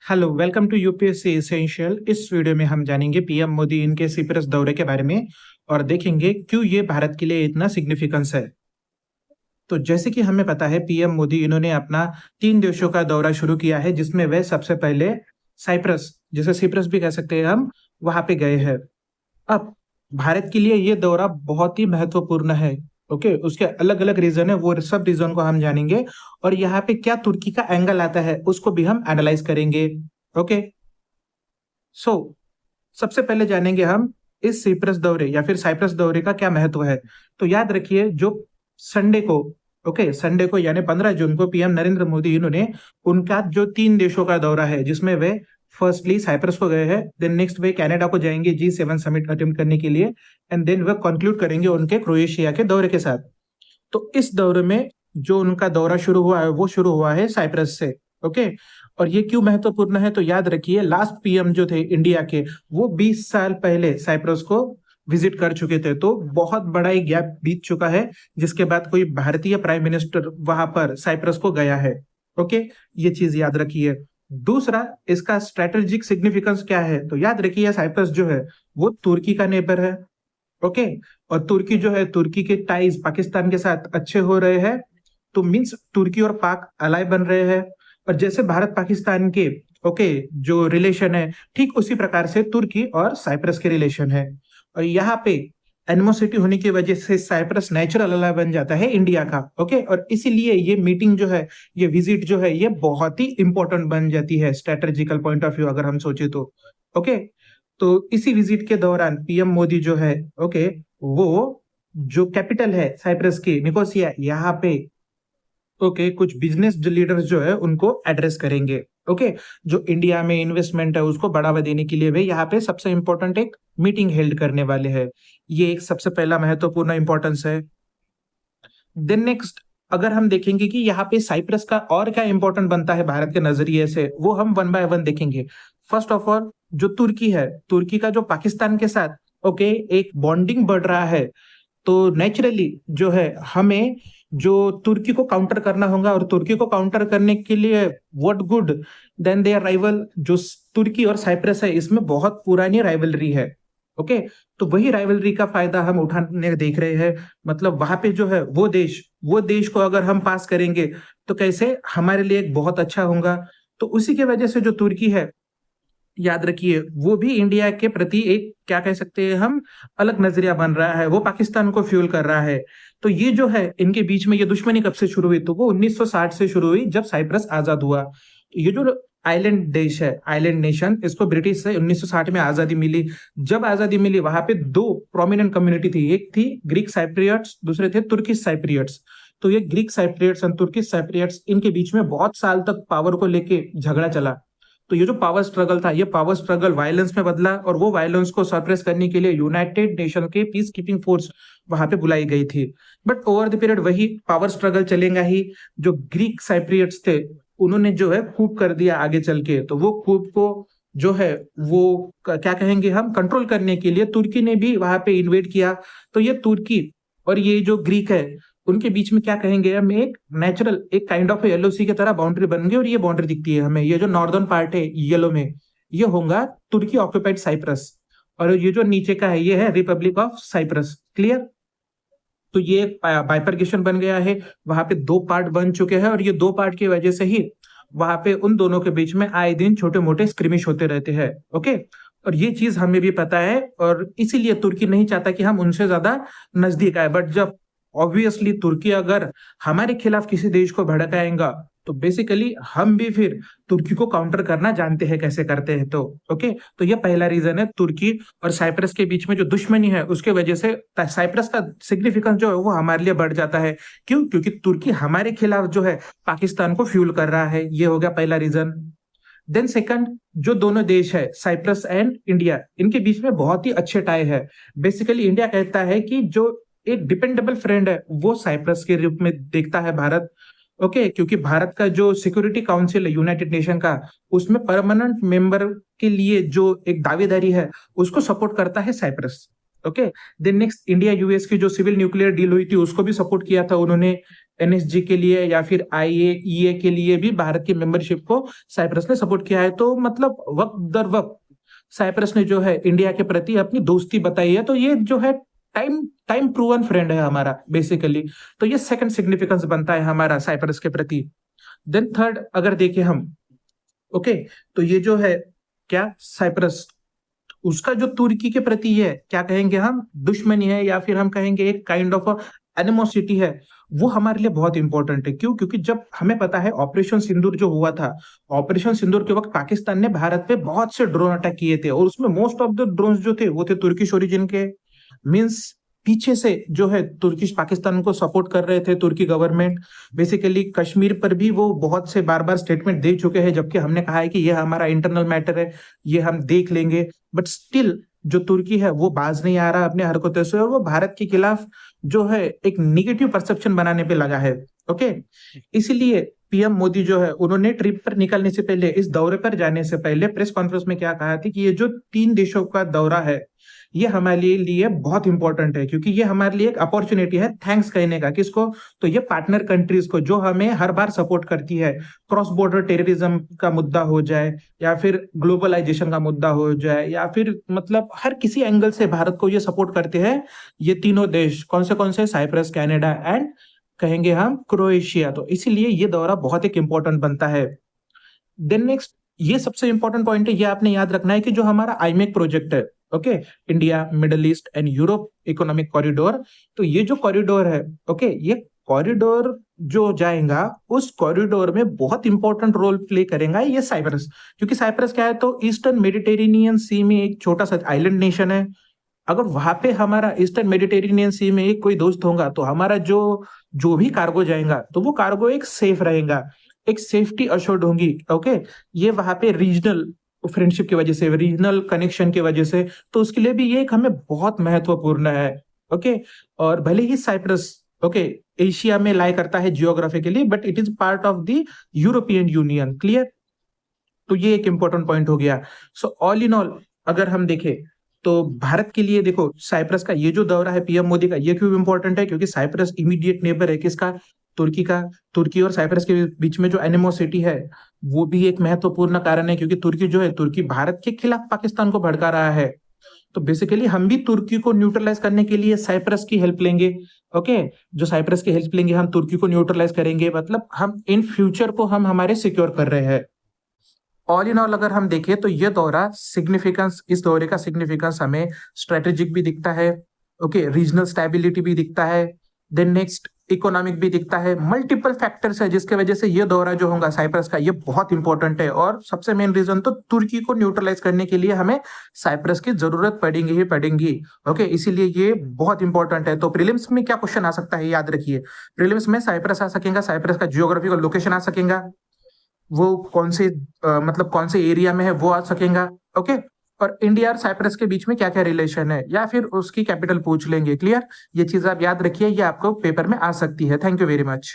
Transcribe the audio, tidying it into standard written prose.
Hello, welcome to UPSC essential. इस video में हम जानेंगे पीएम मोदी इनके सिप्रस दौरे के बारे में और देखेंगे क्यों ये भारत के लिए इतना सिग्निफिकेंस है। तो जैसे कि हमें पता है पीएम मोदी इन्होंने अपना 3 देशों का दौरा शुरू किया है, जिसमें वे सबसे पहले साइप्रस, जिसे सिप्रस भी कह सकते हैं हम, वहां पे गए हैं। अब भारत के लिए ये दौरा बहुत ही महत्वपूर्ण है। ओके, उसके अलग अलग रीजन है, वो सब रीजन को हम जानेंगे और यहाँ पे क्या तुर्की का एंगल आता है उसको भी हम एनालाइज करेंगे। ओके, सो सबसे पहले जानेंगे हम इस सिप्रस दौरे या फिर साइप्रस दौरे का क्या महत्व है। तो याद रखिए, जो संडे को, ओके, संडे को यानी 15 जून को पीएम नरेंद्र मोदी इन्होंने उनका जो 3 देशों का दौरा है, जिसमें वे फर्स्टली साइप्रस को गए हैं, देन नेक्स्ट वे कनाडा को जाएंगे G7 समिट अटेम्प्ट करने के लिए, एंड देन वे कंक्लूड करेंगे उनके क्रोएशिया के दौरे के साथ। तो इस दौरे में जो उनका दौरा शुरू हुआ है वो शुरू हुआ है साइप्रस से। ओके, और ये क्यों महत्वपूर्ण है, तो याद रखिए लास्ट पीएम जो थे इंडिया के, वो 20 साल पहले साइप्रस को विजिट कर चुके थे। तो बहुत बड़ा एक गैप बीत चुका है, जिसके बाद कोई भारतीय प्राइम मिनिस्टर वहां पर साइप्रस को गया है। ओके, ये चीज याद रखिए। दूसरा, इसका स्ट्रेटेजिक सिग्निफिकेंस क्या है, तो याद रखिए साइप्रस जो है वो तुर्की का नेबर है। ओके, और तुर्की जो है, तुर्की के टाइज पाकिस्तान के साथ अच्छे हो रहे हैं, तो मीन्स तुर्की और पाक अलाय बन रहे हैं। और जैसे भारत पाकिस्तान के, ओके, जो रिलेशन है, ठीक उसी प्रकार से तुर्की और साइप्रस के रिलेशन है। और यहाँ पे एनिमोसिटी होने की वजह से साइप्रस नेचुरल अलाय बन जाता है इंडिया का। ओके, और इसीलिए ये मीटिंग जो है, ये विजिट जो है, ये बहुत ही इंपॉर्टेंट बन जाती है स्ट्रेटेजिकल पॉइंट ऑफ व्यू अगर हम सोचे तो। ओके, तो इसी विजिट के दौरान पीएम मोदी जो है, ओके, वो जो कैपिटल है साइप्रस की निकोसिया, यहाँ पे, ओके, कुछ बिजनेस लीडर्स जो है उनको एड्रेस करेंगे। ओके, जो इंडिया में इन्वेस्टमेंट है उसको बढ़ावा देने के लिए वे यहाँ पे सबसे इंपॉर्टेंट एक मीटिंग हेल्ड करने वाले हैं। ये एक सबसे पहला महत्वपूर्ण इंपॉर्टेंस है। देन नेक्स्ट, अगर हम देखेंगे कि यहाँ पे साइप्रस का और क्या इंपॉर्टेंट बनता है भारत के नजरिए से, वो हम वन बाय वन देखेंगे। फर्स्ट ऑफ ऑल, जो तुर्की है, तुर्की का जो पाकिस्तान के साथ, ओके, एक बॉन्डिंग बढ़ रहा है, तो नेचुरली जो है हमें जो तुर्की को काउंटर करना होगा, और तुर्की को काउंटर करने के लिए what good then their rival, जो तुर्की और साइप्रस है, इसमें बहुत पुरानी राइवलरी है। ओके, तो वही राइवलरी का फायदा हम उठाने देख रहे हैं। मतलब वहां पे जो है वो देश को अगर हम पास करेंगे तो कैसे हमारे लिए एक बहुत अच्छा होगा। तो उसी की वजह से जो तुर्की है, याद रखिए, वो भी इंडिया के प्रति एक, क्या कह सकते हैं हम, अलग नजरिया बन रहा है, वो पाकिस्तान को फ्यूल कर रहा है। तो ये जो है इनके बीच में ये दुश्मनी कब से शुरू हुई, तो वो 1960 से शुरू हुई, जब साइप्रस आजाद हुआ। तो ये जो आइलैंड देश है, आइलैंड नेशन, इसको ब्रिटिश से 1960 में आजादी मिली। जब आजादी मिली, वहां पे 2 प्रोमिनेंट कम्युनिटी थी, एक थी ग्रीक साइप्रियट्स, दूसरे थे तुर्किश साइप्रियट्स। तो ये ग्रीक साइप्रियट्स और तुर्किश साइप्रियट्स, इनके बीच में बहुत साल तक पावर को लेके झगड़ा चला। तो ये जो पावर स्ट्रगल था, ये पावर स्ट्रगल वायलेंस में बदला, और वो वायलेंस को सप्रेस करने के लिए यूनाइटेड नेशन के पीस कीपिंग फोर्स वहां पे बुलाई गई थी। बट ओवर द पीरियड वही पावर स्ट्रगल चलेगा ही। जो ग्रीक साइप्रियट्स थे, उन्होंने जो है खूब कर दिया आगे चल के, तो वो खूब को जो है वो क्या कहेंगे हम, कंट्रोल करने के लिए तुर्की ने भी वहां पे इन्वेड किया। तो ये तुर्की और ये जो ग्रीक है, उनके बीच में क्या कहेंगे हम, एक नेचुरल, एक काइंड ऑफ येलो सी की तरह बाउंड्री बन गई। और ये बाउंड्री दिखती है हमें, ये जो नॉर्दर्न पार्ट है येलो में, ये होगा तुर्की ऑक्युपाइड साइप्रस, और ये जो नीचे का है ये है रिपब्लिक ऑफ साइप्रस। क्लियर? तो ये एक बाइफर्केशन बन गया है, वहां पे 2 पार्ट बन चुके हैं, और ये 2 पार्ट की वजह से ही वहां पे उन दोनों के बीच में आए दिन छोटे मोटे स्क्रिमिश होते रहते हैं। ओके, और ये चीज हमें भी पता है, और इसीलिए तुर्की नहीं चाहता कि हम उनसे ज्यादा नजदीक आए। बट जब ऑब्वियसली तुर्की अगर हमारे खिलाफ किसी देश को भड़काएगा, तो बेसिकली हम भी फिर तुर्की को काउंटर करना जानते हैं कैसे करते हैं। तो ओके, तो ये पहला रीजन है, तुर्की और साइप्रस के बीच में जो दुश्मनी है उसके वजह से साइप्रस का सिग्निफिकेंस जो है वो हमारे लिए बढ़ जाता है। क्यों? क्योंकि तुर्की हमारे खिलाफ जो है पाकिस्तान को फ्यूल कर रहा है। ये हो गया पहला रीजन। देन सेकंड, जो दोनों देश है साइप्रस एंड इंडिया, इनके बीच में बहुत ही अच्छे टाई है। बेसिकली इंडिया कहता है कि जो एक डिपेंडेबल फ्रेंड है वो साइप्रस के रूप में देखता है भारत। ओके, क्योंकि भारत का जो सिक्योरिटी काउंसिल है यूनाइटेड नेशन का, उसमें परमानेंट मेंबर के लिए जो एक दावेदारी है उसको सपोर्ट करता है Cyprus. Okay, then next, India US की जो सिविल न्यूक्लियर डील हुई थी उसको भी सपोर्ट किया था उन्होंने। एनएसजी के लिए या फिर IAEA के लिए भी भारत की मेंबरशिप को साइप्रस ने सपोर्ट किया है। तो मतलब वक्त दर वक्त साइप्रस ने जो है इंडिया के प्रति अपनी दोस्ती बताई है। तो ये जो है टाइम टाइम प्रूवन फ्रेंड है हमारा बेसिकली। तो ये सेकंड सिग्निफिकेंस बनता है हमारा साइप्रस के प्रति। देन थर्ड अगर देखें हम, ओके, तो ये जो है क्या साइप्रस, उसका जो तुर्की के प्रति ये क्या कहेंगे हम, दुश्मनी है या फिर हम कहेंगे एक काइंड ऑफ एनिमोसिटी है, वो हमारे लिए बहुत इंपॉर्टेंट है। क्यों? क्योंकि जब हमें पता है ऑपरेशन सिंदूर जो हुआ था, ऑपरेशन सिंदूर के वक्त पाकिस्तान ने भारत पे बहुत से ड्रोन अटैक किए थे और उसमें मोस्ट ऑफ द ड्रोन जो थे वो थे तुर्किश ओरिजिन के। मींस पीछे से जो है तुर्किश पाकिस्तान को सपोर्ट कर रहे थे, तुर्की गवर्नमेंट। बेसिकली कश्मीर पर भी वो बहुत से बार बार स्टेटमेंट दे चुके हैं, जबकि हमने कहा है कि ये हमारा इंटरनल मैटर है, ये हम देख लेंगे। बट स्टिल जो तुर्की है वो बाज नहीं आ रहा अपने हरकतों से और वो भारत के खिलाफ जो है एक निगेटिव परसेप्शन बनाने पे लगा है। ओके, इसीलिए पीएम मोदी जो है उन्होंने ट्रिप पर निकलने से पहले, इस दौरे पर जाने से पहले प्रेस कॉन्फ्रेंस में क्या कहा था कि ये जो 3 देशों का दौरा है ये हमारे लिए बहुत इंपॉर्टेंट है, क्योंकि ये हमारे लिए एक अपॉर्चुनिटी है थैंक्स कहने का। किसको? तो ये पार्टनर कंट्रीज को जो हमें हर बार सपोर्ट करती है। क्रॉस बॉर्डर टेररिज्म का मुद्दा हो जाए या फिर ग्लोबलाइजेशन का मुद्दा हो जाए या फिर मतलब हर किसी एंगल से भारत को ये सपोर्ट करते हैं ये तीनों देश। कौन से? साइप्रस, कनाडा एंड कहेंगे हम क्रोएशिया। तो इसीलिए ये दौरा बहुत एक इंपॉर्टेंट बनता है। देन नेक्स्ट, ये सबसे इंपॉर्टेंट पॉइंट है, ये आपने याद रखना है कि जो हमारा आईमेक प्रोजेक्ट है, okay, India middle east and Europe economic corridor, तो ये जो कॉरिडोर है, ओके, ये कॉरिडोर जो जाएगा उस कॉरिडोर में बहुत इंपॉर्टेंट रोल प्ले करेगा ये साइप्रस। क्योंकि साइप्रस क्या है, तो ईस्टर्न मेडिटेरेनियन सी में एक छोटा सा आइलैंड नेशन है। अगर वहां पे हमारा ईस्टर्न मेडिटेरेनियन सी में एक कोई दोस्त होगा तो हमारा जो जो भी कार्गो जाएगा तो वो कार्गो एक सेफ रहेगा, एक सेफ्टी अश्योर्ड होगी। ओके, ये वहां पे रीजनल फ्रेंडशिप की वजह से, रीजनल कनेक्शन की वजह से, तो उसके लिए भी ये एक हमें बहुत महत्वपूर्ण है। ओके, और भले ही साइप्रस, ओके, एशिया में लाई करता है geographically, but it is part of the European union. Clear? तो ये एक इंपॉर्टेंट पॉइंट हो गया। सो ऑल इन ऑल अगर हम देखें तो भारत के लिए देखो साइप्रस का ये जो दौरा है पीएम मोदी का, ये क्यों इंपॉर्टेंट है? क्योंकि साइप्रस इमीडिएट नेबर है किसका? तुर्की का। तुर्की और साइप्रस के बीच में जो एनिमोसिटी है वो भी एक महत्वपूर्ण कारण है, क्योंकि तुर्की जो है, तुर्की भारत के खिलाफ पाकिस्तान को भड़का रहा है। तो बेसिकली हम भी तुर्की को न्यूट्रलाइज करने के लिए साइप्रस की हेल्प लेंगे। ओके, जो साइप्रस की हेल्प लेंगे हम तुर्की को न्यूट्रलाइज करेंगे, मतलब हम इन फ्यूचर को हम हमारे सिक्योर कर रहे हैं। ऑल इन ऑल अगर हम देखें तो ये दौरा सिग्निफिकेंस, इस दौरे का सिग्निफिकेंस हमें स्ट्रेटेजिक भी दिखता है, ओके, रीजनल स्टेबिलिटी भी दिखता है, देन नेक्स्ट इकोनॉमिक भी दिखता है। मल्टीपल फैक्टर्स है जिसके वजह से ये दौरा जो होगा साइप्रस का ये बहुत इंपॉर्टेंट है। और सबसे मेन रीजन तो तुर्की को न्यूट्रलाइज करने के लिए हमें साइप्रस की जरूरत पड़ेगी ही पड़ेगी। ओके, इसीलिए ये बहुत इंपॉर्टेंट है। तो प्रीलिम्स में क्या क्वेश्चन आ सकता है याद रखिए, प्रीलिम्स में साइप्रस आ सकेगा, साइप्रस का जियोग्राफिकल लोकेशन आ सकेगा, वो कौन से मतलब कौन से एरिया में है वो आ सकेगा। ओके, और इंडिया और साइप्रस के बीच में क्या क्या रिलेशन है या फिर उसकी कैपिटल पूछ लेंगे। क्लियर? ये चीज आप याद रखिए, ये आपको पेपर में आ सकती है। Thank you very much.